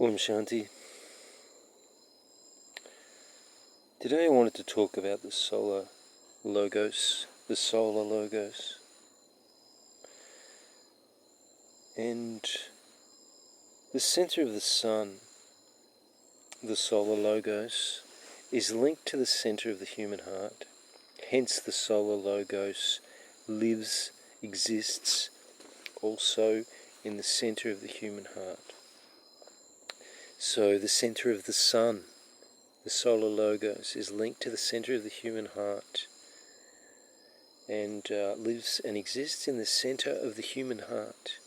Om Shanti. Today I wanted to talk about the solar logos, and the center of the sun, the solar logos, is linked to the center of the human heart. Hence the solar logos exists also in the center of the human heart. So the center of the sun, the solar logos, is linked to the center of the human heart and lives and exists in the center of the human heart,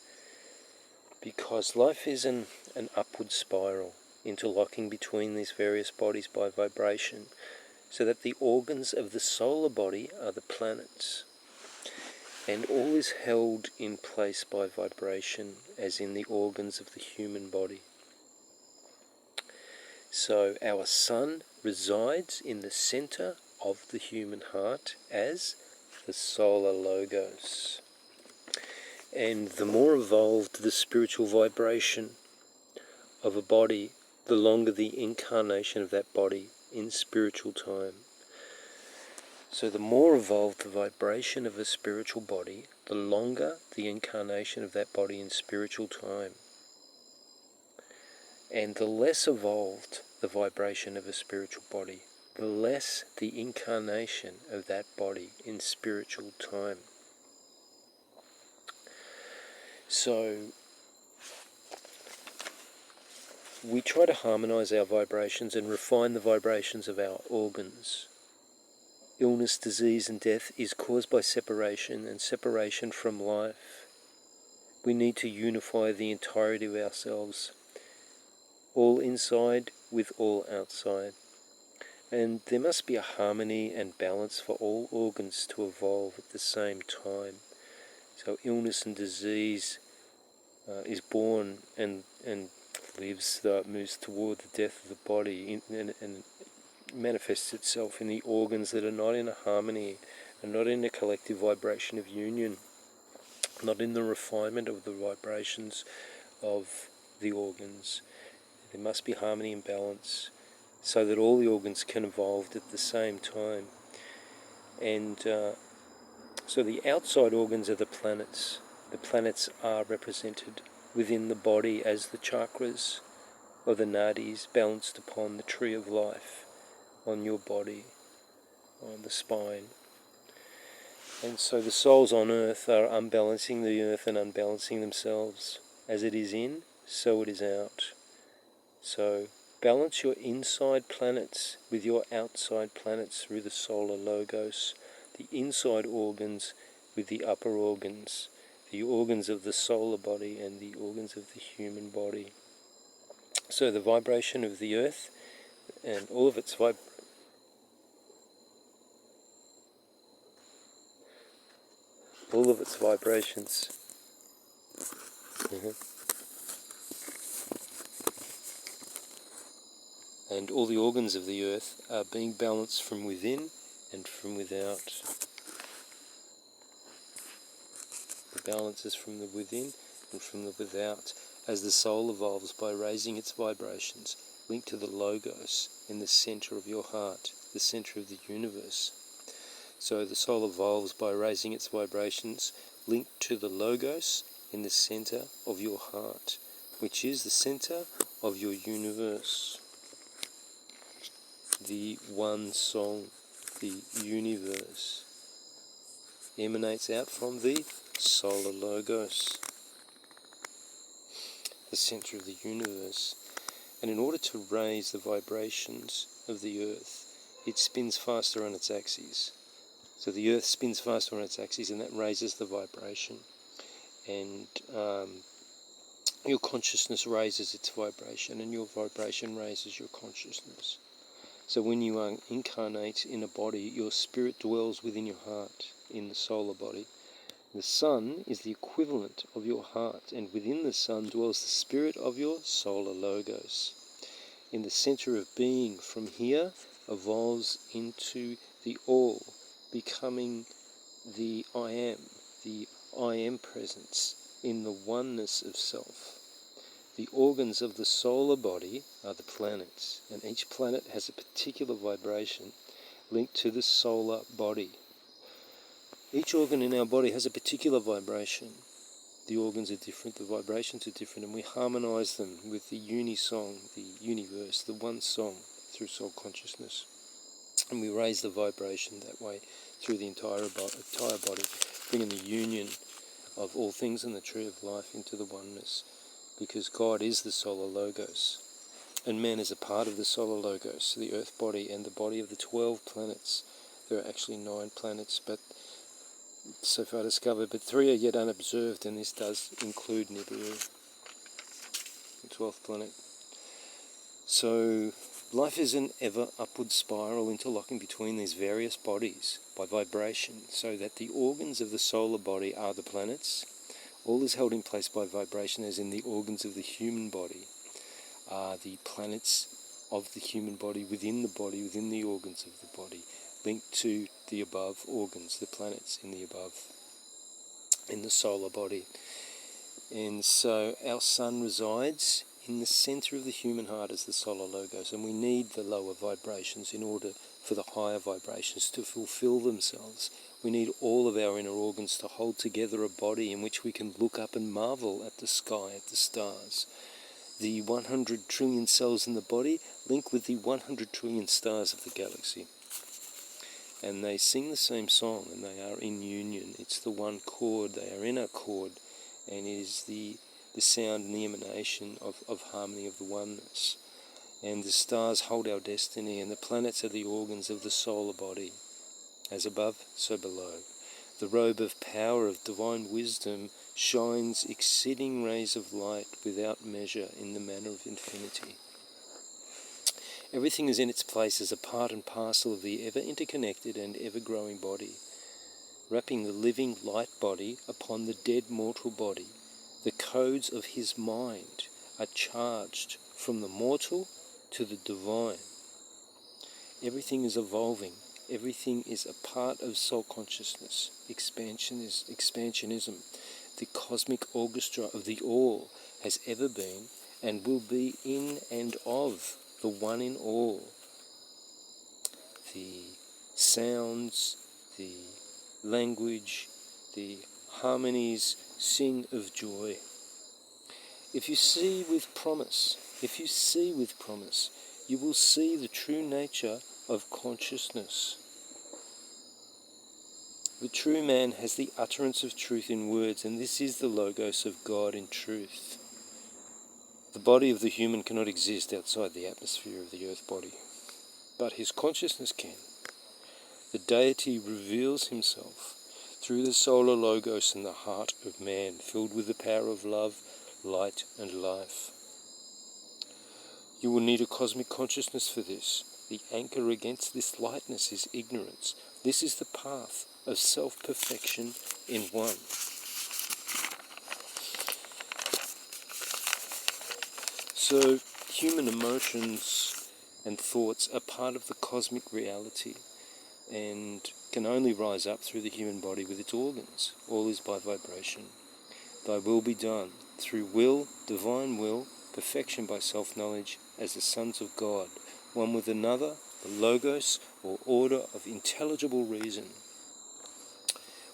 because life is an upward spiral, interlocking between these various bodies by vibration, so that the organs of the solar body are the planets, and all is held in place by vibration, as in the organs of the human body. So our sun resides in the center of the human heart as the solar logos. And the more evolved the spiritual vibration of a body, the longer the incarnation of that body in spiritual time. So the more evolved the vibration of a spiritual body, the longer the incarnation of that body in spiritual time. And the less evolved the vibration of a spiritual body, the less the incarnation of that body in spiritual time. So we try to harmonize our vibrations and refine the vibrations of our organs. Illness, disease, and death is caused by separation, and separation from life. We need to unify the entirety of ourselves, all inside with all outside. And there must be a harmony and balance for all organs to evolve at the same time. So illness and disease is born and lives, moves toward the death of the body, and manifests itself in the organs that are not in a harmony, and not in a collective vibration of union, not in the refinement of the vibrations of the organs. There must be harmony and balance so that all the organs can evolve at the same time. And so the outside organs are the planets. The planets are represented within the body as the chakras or the nadis balanced upon the tree of life on your body, on the spine. And so the souls on earth are unbalancing the earth and unbalancing themselves. As it is in, so it is out. So balance your inside planets with your outside planets through the solar logos, the inside organs with the upper organs, the organs of the solar body and the organs of the human body. So the vibration of the earth and all of its vibrations. And all the organs of the earth are being balanced from within and from without. The balance is from the within and from the without, as the soul evolves by raising its vibrations, linked to the logos in the center of your heart, the center of the universe. So the soul evolves by raising its vibrations, linked to the logos in the center of your heart, which is the center of your universe. The one soul, the universe, emanates out from the solar logos, the center of the universe. And in order to raise the vibrations of the earth, it spins faster on its axis. So the earth spins faster on its axis, and that raises the vibration. And your consciousness raises its vibration, and your vibration raises your consciousness. So when you incarnate in a body, your spirit dwells within your heart, in the solar body. The sun is the equivalent of your heart, and within the sun dwells the spirit of your solar logos. In the center of being, from here, evolves into the all, becoming the I am presence in the oneness of self. The organs of the solar body are the planets, and each planet has a particular vibration linked to the solar body. Each organ in our body has a particular vibration. The organs are different, the vibrations are different, and we harmonise them with the uni-song, the universe, the one song through soul consciousness. And we raise the vibration that way through the entire body, bringing the union of all things in the tree of life into the oneness, because God is the solar logos, and man is a part of the solar logos, the earth body and the body of the 12 planets. There are actually 9 planets, but so far discovered, but 3 are yet unobserved, and this does include Nibiru, the 12th planet. So life is an ever upward spiral interlocking between these various bodies by vibration, so that the organs of the solar body are the planets. All is held in place by vibration, as in the organs of the human body are the planets of the human body, within the organs of the body, linked to the above organs, the planets in the above, in the solar body. And so our sun resides in the centre of the human heart as the solar logos, and we need the lower vibrations in order for the higher vibrations to fulfill themselves. We need all of our inner organs to hold together a body in which we can look up and marvel at the sky, at the stars. The 100 trillion cells in the body link with the 100 trillion stars of the galaxy. And they sing the same song, and they are in union. It's the one chord, they are in a chord, and it is the sound and the emanation of harmony, of the oneness. And the stars hold our destiny, and the planets are the organs of the solar body. As above, so below. The robe of power of divine wisdom shines exceeding rays of light without measure in the manner of infinity. Everything is in its place as a part and parcel of the ever-interconnected and ever-growing body, wrapping the living light body upon the dead mortal body. The codes of his mind are charged from the mortal to the divine. Everything is evolving. Everything is a part of soul consciousness. Expansionism. The cosmic orchestra of the all has ever been and will be in and of the one in all. The sounds, the language, the harmonies sing of joy. If you see with promise, you will see the true nature of consciousness. The true man has the utterance of truth in words, and this is the logos of God in truth. The body of the human cannot exist outside the atmosphere of the earth body, but his consciousness can. The deity reveals himself through the solar logos in the heart of man, filled with the power of love, light, and life. You will need a cosmic consciousness for this. The anchor against this lightness is ignorance. This is the path of self-perfection in one. So, human emotions and thoughts are part of the cosmic reality and can only rise up through the human body with its organs. All is by vibration. Thy will be done through will, divine will, perfection by self-knowledge as the sons of God, one with another, the logos or order of intelligible reason.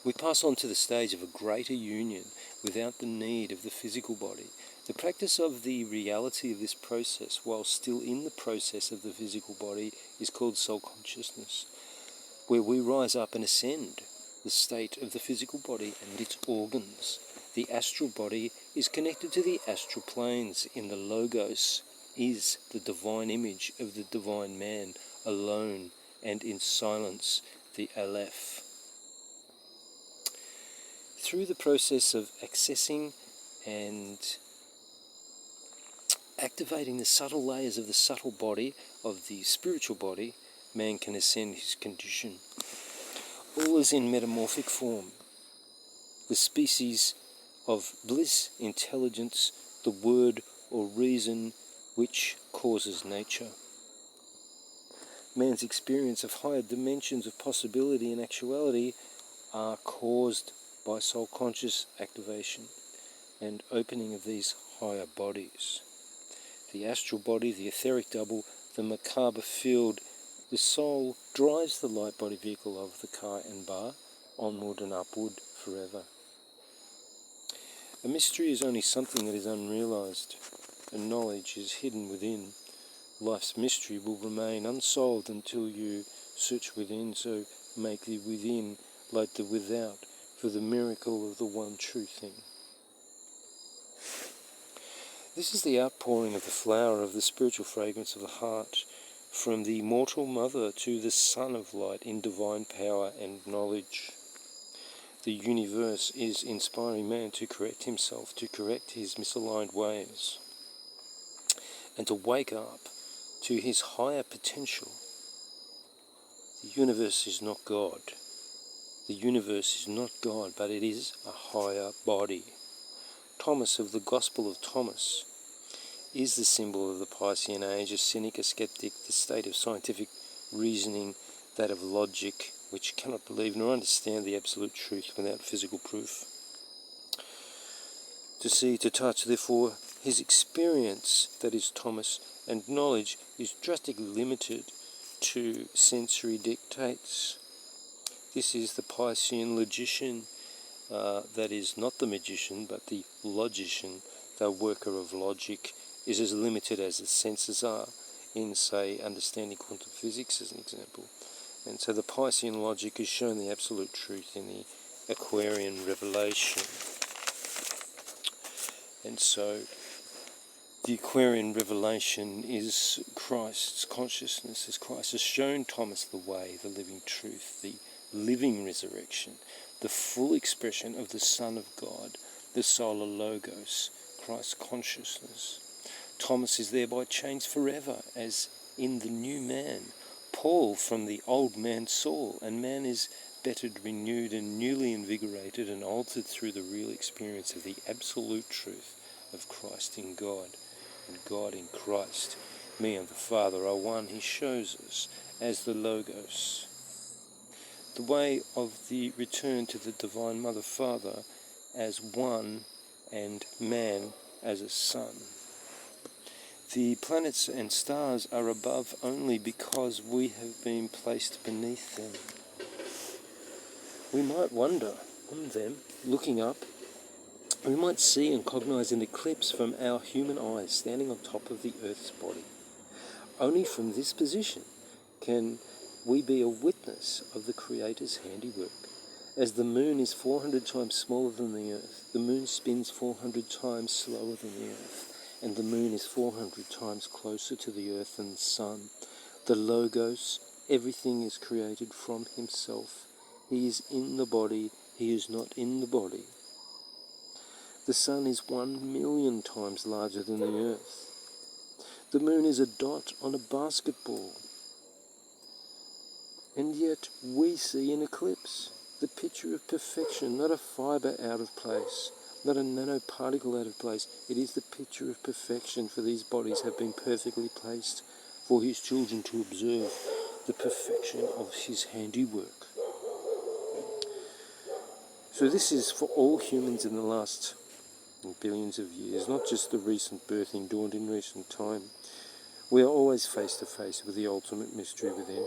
We pass on to the stage of a greater union without the need of the physical body. The practice of the reality of this process while still in the process of the physical body is called soul consciousness, where we rise up and ascend the state of the physical body and its organs. The astral body is connected to the astral planes. In the logos is the divine image of the divine man, alone and in silence, the Aleph. Through the process of accessing and activating the subtle layers of the subtle body, of the spiritual body, man can ascend his condition. All is in metamorphic form. The species of bliss, intelligence, the word or reason which causes nature. Man's experience of higher dimensions of possibility and actuality are caused by soul conscious activation and opening of these higher bodies. The astral body, the etheric double, the macabre field, the soul drives the light body vehicle of the car and bar onward and upward forever. A mystery is only something that is unrealized, and knowledge is hidden within. Life's mystery will remain unsolved until you search within, so make the within like the without, for the miracle of the one true thing. This is the outpouring of the flower of the spiritual fragrance of the heart, from the mortal mother to the Son of Light in divine power and knowledge. The universe is inspiring man to correct himself, to correct his misaligned ways, and to wake up to his higher potential. The universe is not God. The universe is not God, but it is a higher body. Thomas of the Gospel of Thomas is the symbol of the Piscean age, a cynic, a skeptic, the state of scientific reasoning, that of logic, which cannot believe nor understand the absolute truth without physical proof. To see, to touch, therefore, his experience, that is Thomas, and knowledge is drastically limited to sensory dictates. This is the Piscean logician, that is not the magician, but the logician, the worker of logic, is as limited as the senses are in, say, understanding quantum physics as an example. And so the Piscean logic is shown the absolute truth in the Aquarian revelation. And so the Aquarian revelation is Christ's consciousness, as Christ has shown Thomas the way, the living truth, the living resurrection, the full expression of the Son of God, the solar logos, Christ's consciousness. Thomas is thereby changed forever, as in the new man, Paul from the old man Saul, and man is bettered, renewed, and newly invigorated and altered through the real experience of the absolute truth of Christ in God, and God in Christ. Me and the Father are one, he shows us, as the Logos. The way of the return to the Divine Mother Father as one, and man as a son. The planets and stars are above only because we have been placed beneath them. We might wonder on them, looking up, we might see and cognize an eclipse from our human eyes standing on top of the Earth's body. Only from this position can we be a witness of the Creator's handiwork. As the moon is 400 times smaller than the Earth, the moon spins 400 times slower than the Earth, and the moon is 400 times closer to the Earth than the sun. The Logos, everything is created from himself. He is in the body, he is not in the body. The sun is 1,000,000 times larger than the Earth. The moon is a dot on a basketball. And yet we see an eclipse, the picture of perfection, not a fibre out of place, not a nanoparticle out of place. It is the picture of perfection, for these bodies have been perfectly placed for his children to observe the perfection of his handiwork. So this is for all humans in the last billions of years, not just the recent birthing dawned in recent time. We are always face to face with the ultimate mystery within.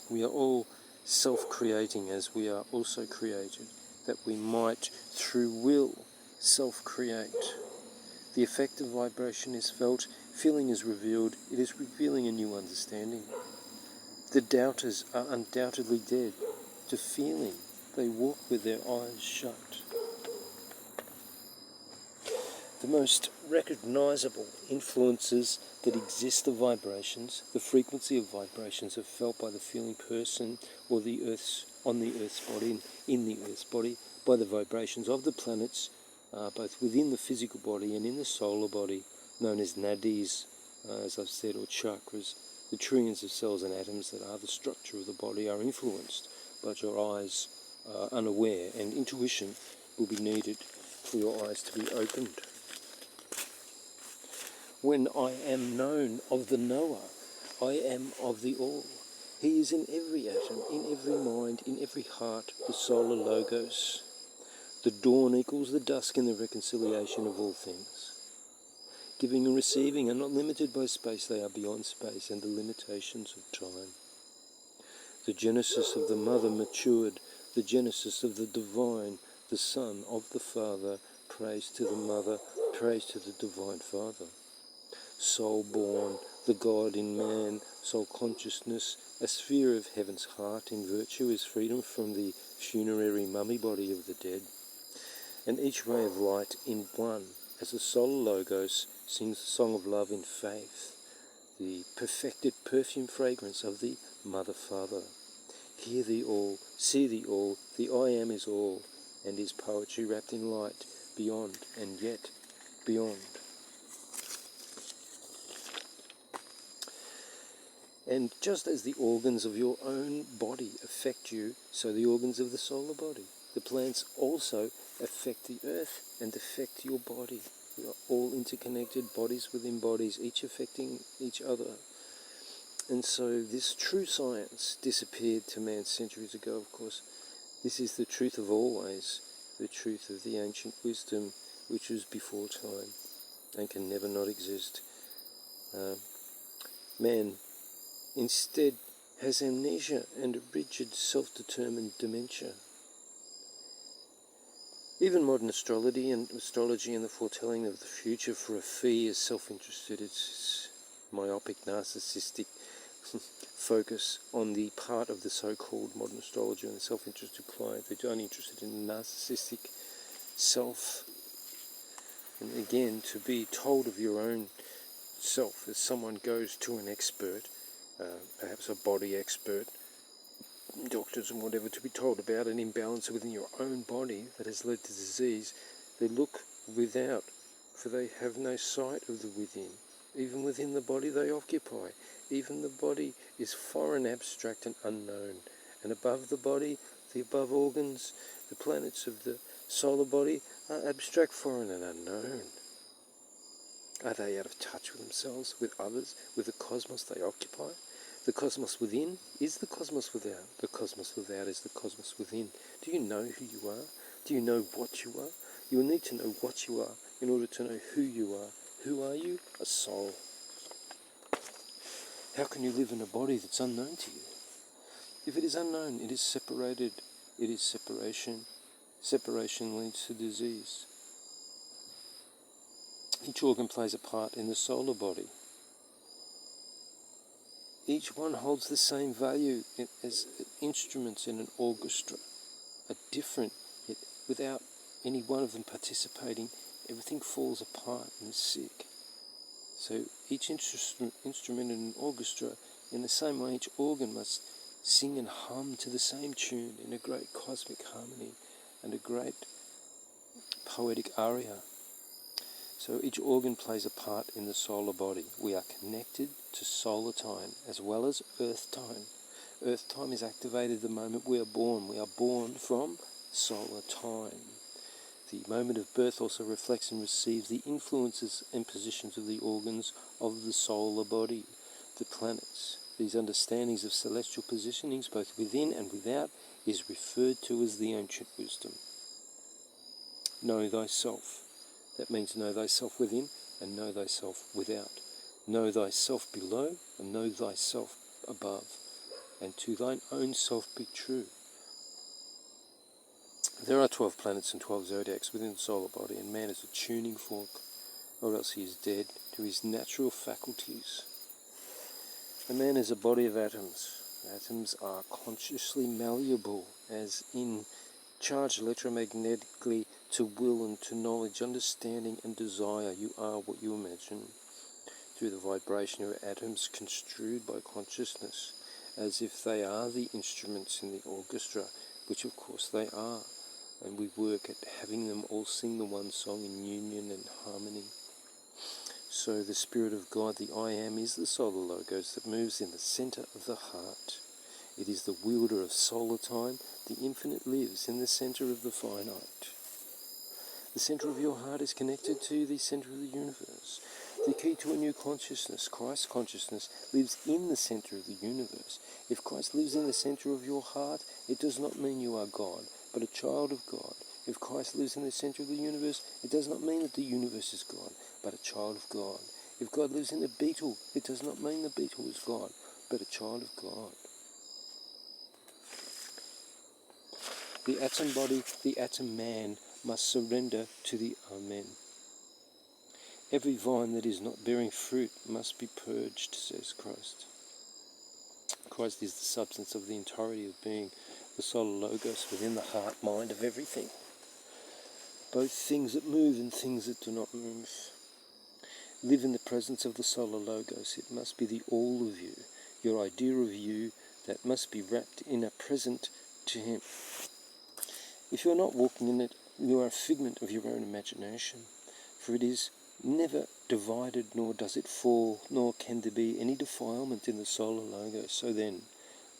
We are all self-creating as we are also created, that we might, through will, self-create. The effect of vibration is felt, feeling is revealed, it is revealing a new understanding. The doubters are undoubtedly dead. To feeling, they walk with their eyes shut. The most recognizable influences that exist of vibrations, the frequency of vibrations are felt by the feeling person or on the Earth's body and in the Earth's body, by the vibrations of the planets, both within the physical body and in the solar body, known as nadis, as I've said, or chakras. The trillions of cells and atoms that are the structure of the body are influenced, but your eyes are unaware, and intuition will be needed for your eyes to be opened. When I am known of the knower, I am of the all. He is in every atom, in every mind, in every heart, the solar logos. The dawn equals the dusk in the reconciliation of all things. Giving and receiving are not limited by space, they are beyond space and the limitations of time. The genesis of the mother matured, the genesis of the divine, the Son of the Father, praise to the mother, praise to the divine Father. Soul born, the God in man, soul consciousness, a sphere of heaven's heart in virtue is freedom from the funerary mummy body of the dead. And each ray of light in one, as the solar logos sings the song of love in faith, the perfected perfume fragrance of the Mother Father. Hear thee all, see thee all, the I Am is all, and is poetry wrapped in light, beyond and yet beyond. And just as the organs of your own body affect you, so the organs of the solar body. The plants also affect the earth and affect your body. We are all interconnected, bodies within bodies, each affecting each other. And so this true science disappeared to man centuries ago, of course. This is the truth of always, the truth of the ancient wisdom, which was before time and can never not exist. Man instead has amnesia and a rigid, self-determined dementia. Even modern astrology and the foretelling of the future for a fee is self-interested. It's myopic, narcissistic focus on the part of the so-called modern astrologer and the self-interested client. They're only interested in the narcissistic self. And again, to be told of your own self as someone goes to an expert, perhaps a body expert, doctors and whatever, to be told about an imbalance within your own body that has led to disease. They look without, for they have no sight of the within. Even within the body they occupy. Even the body is foreign, abstract and unknown. And above the body, the above organs, the planets of the solar body are abstract, foreign and unknown. Are they out of touch with themselves, with others, with the cosmos they occupy? The cosmos within is the cosmos without. The cosmos without is the cosmos within. Do you know who you are? Do you know what you are? You will need to know what you are in order to know who you are. Who are you? A soul. How can you live in a body that's unknown to you? If it is unknown, it is separated. It is separation. Separation leads to disease. Each organ plays a part in the solar body. Each one holds the same value as instruments in an orchestra, are different, yet without any one of them participating, everything falls apart and is sick. So each instrument in an orchestra, in the same way each organ must sing and hum to the same tune in a great cosmic harmony and a great poetic aria. So each organ plays a part in the solar body. We are connected to solar time as well as earth time. Earth time is activated the moment we are born. We are born from solar time. The moment of birth also reflects and receives the influences and positions of the organs of the solar body, the planets. These understandings of celestial positionings, both within and without, is referred to as the ancient wisdom. Know thyself. That means know thyself within and know thyself without. Know thyself below and know thyself above. And to thine own self be true. There are 12 planets and 12 zodiacs within the solar body, and man is a tuning fork, or else he is dead to his natural faculties. A man is a body of atoms. Atoms are consciously malleable, as in charged electromagnetically to will and to knowledge, understanding and desire. You are what you imagine. Through the vibration of atoms construed by consciousness, as if they are the instruments in the orchestra, which of course they are. And we work at having them all sing the one song in union and harmony. So the Spirit of God, the I Am, is the solar logos that moves in the centre of the heart. It is the wielder of solar time. The infinite lives in the centre of the finite. The centre of your heart is connected to the centre of the universe. The key to a new consciousness, Christ consciousness, lives in the centre of the universe. If Christ lives in the centre of your heart, it does not mean you are God, but a child of God. If Christ lives in the centre of the universe, it does not mean that the universe is God, but a child of God. If God lives in a beetle, it does not mean the beetle is God, but a child of God. The atom body, the atom man, must surrender to the Amen. Every vine that is not bearing fruit must be purged, says Christ. Christ is the substance of the entirety of being, the solar logos within the heart mind of everything. Both things that move and things that do not move. Live in the presence of the solar logos. It must be the all of you, your idea of you, that must be wrapped in a present to him. If you are not walking in it, you are a figment of your own imagination, for it is never divided, nor does it fall, nor can there be any defilement in the solar logos. So then,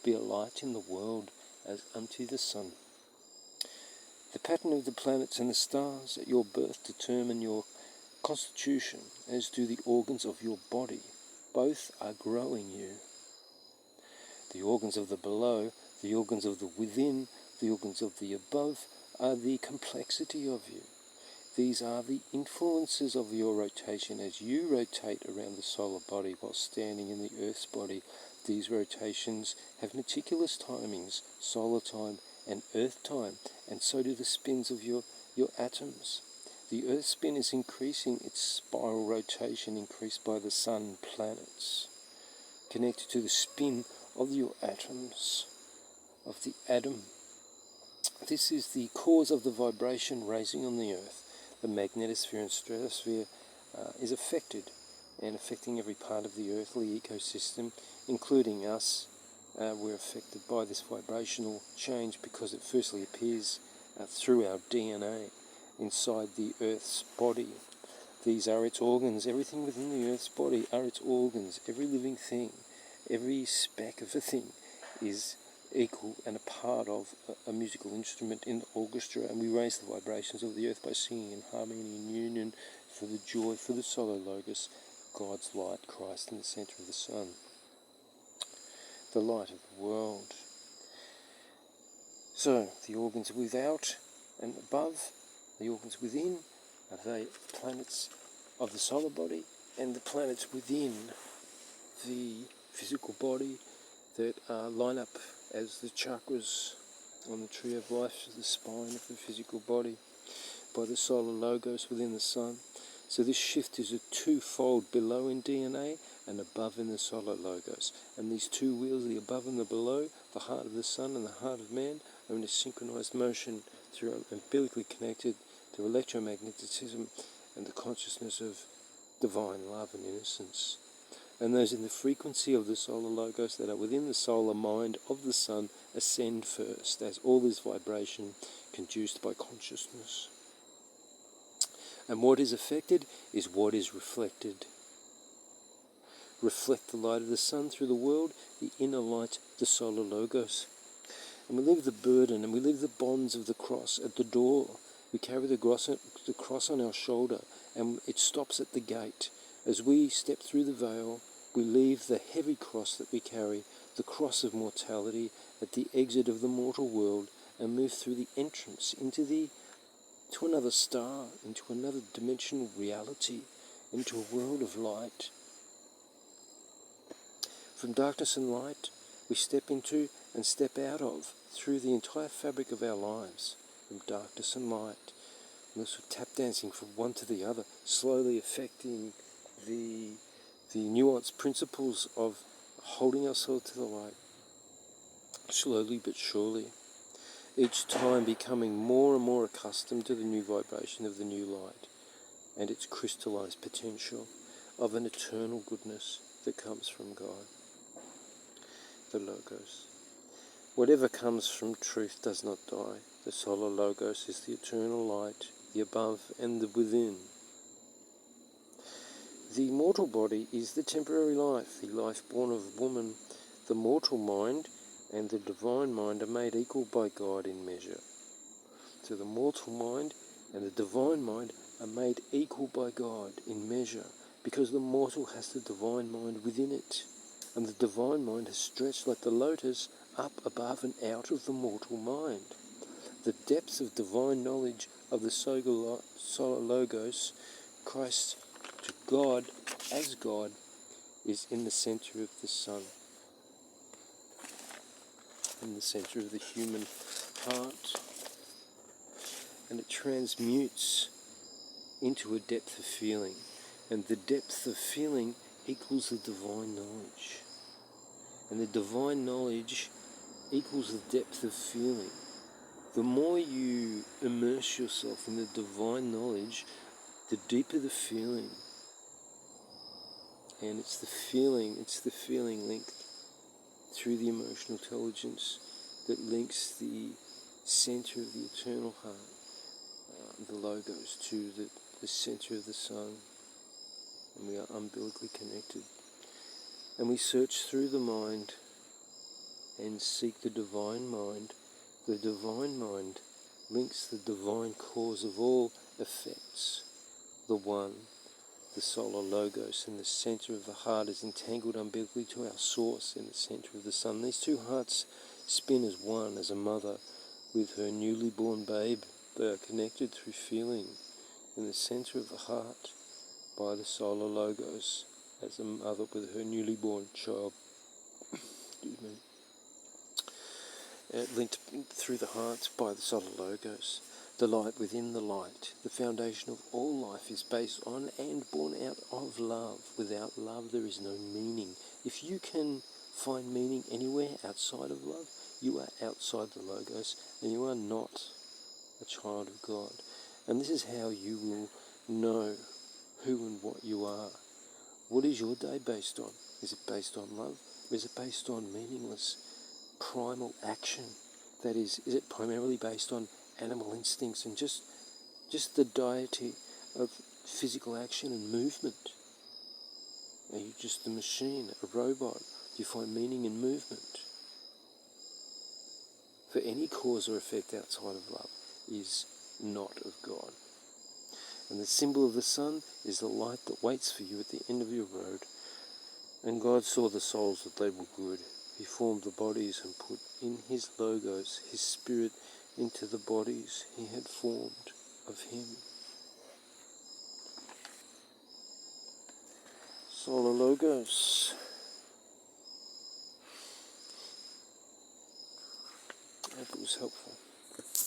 be a light in the world as unto the sun. The pattern of the planets and the stars at your birth determine your constitution, as do the organs of your body. Both are growing you. The organs of the below, the organs of the within, the organs of the above are the complexity of you. These are the influences of your rotation as you rotate around the solar body while standing in the Earth's body. These rotations have meticulous timings, solar time and Earth time, and so do the spins of your atoms. The Earth's spin is increasing, its spiral rotation increased by the sun and planets, connected to the spin of your atoms, of the atom. This is the cause of the vibration raising on the Earth. The magnetosphere and stratosphere is affected, and affecting every part of the earthly ecosystem, including us. We're affected by this vibrational change because it firstly appears through our DNA inside the Earth's body. These are its organs. Everything within the Earth's body are its organs. Every living thing, every speck of a thing is equal and a part of a musical instrument in the orchestra, and we raise the vibrations of the earth by singing in harmony and union for the joy, for the solar logos, God's light, Christ in the centre of the sun, the light of the world. So, the organs without and above, the organs within, are the planets of the solar body, and the planets within the physical body that line up as the chakras on the tree of life, the spine of the physical body, by the solar logos within the sun. So this shift is a twofold, below in DNA and above in the solar logos. And these two wheels, the above and the below, the heart of the sun and the heart of man, are in a synchronized motion through umbilically connected to electromagnetism and the consciousness of divine love and innocence. And those in the frequency of the solar logos that are within the solar mind of the sun ascend first, as all is vibration conduced by consciousness. And what is affected is what is reflected. Reflect the light of the sun through the world, the inner light, the solar logos. And we leave the burden and we leave the bonds of the cross at the door. We carry the cross on our shoulder, and it stops at the gate. As we step through the veil, we leave the heavy cross that we carry, the cross of mortality, at the exit of the mortal world, and move through the entrance to another star, into another dimensional reality, into a world of light. From darkness and light, we step into and step out of, through the entire fabric of our lives, from darkness and light. And this tap dancing from one to the other, slowly affecting the nuanced principles of holding ourselves to the light, slowly but surely, each time becoming more and more accustomed to the new vibration of the new light and its crystallized potential of an eternal goodness that comes from God, the Logos. Whatever comes from truth does not die. The solar Logos is the eternal light, the above and the within. The mortal body is the temporary life, the life born of woman. The mortal mind and the divine mind are made equal by God in measure. So the mortal mind and the divine mind are made equal by God in measure, because the mortal has the divine mind within it, and the divine mind has stretched like the lotus up above and out of the mortal mind. The depths of divine knowledge of the solar logos, Christ to God as God is in the center of the sun, in the center of the human heart, and it transmutes into a depth of feeling, and the depth of feeling equals the divine knowledge, and the divine knowledge equals the depth of feeling. The more you immerse yourself in the divine knowledge, the deeper the feeling. And it's the feeling linked through the emotional intelligence that links the center of the eternal heart, the logos, to the center of the sun. And we are umbilically connected. And we search through the mind and seek the divine mind. The divine mind links the divine cause of all effects. The one, the solar logos, in the center of the heart is entangled umbilically to our source in the center of the sun. These two hearts spin as one, as a mother with her newly born babe. They are connected through feeling in the center of the heart by the solar logos, as a mother with her newly born child. Excuse me. Linked through the hearts by the solar logos. The light within the light. The foundation of all life is based on and born out of love. Without love there is no meaning. If you can find meaning anywhere outside of love, you are outside the logos and you are not a child of God. And this is how you will know who and what you are. What is your day based on? Is it based on love? Or is it based on meaningless primal action? That is it primarily based on animal instincts and just the deity of physical action and movement? Are you just a machine, a robot? Do you find meaning in movement? For any cause or effect outside of love is not of God. And the symbol of the sun is the light that waits for you at the end of your road. And God saw the souls that they were good. He formed the bodies and put in his logos, his spirit, into the bodies he had formed of him. Solar logos. I hope it was helpful.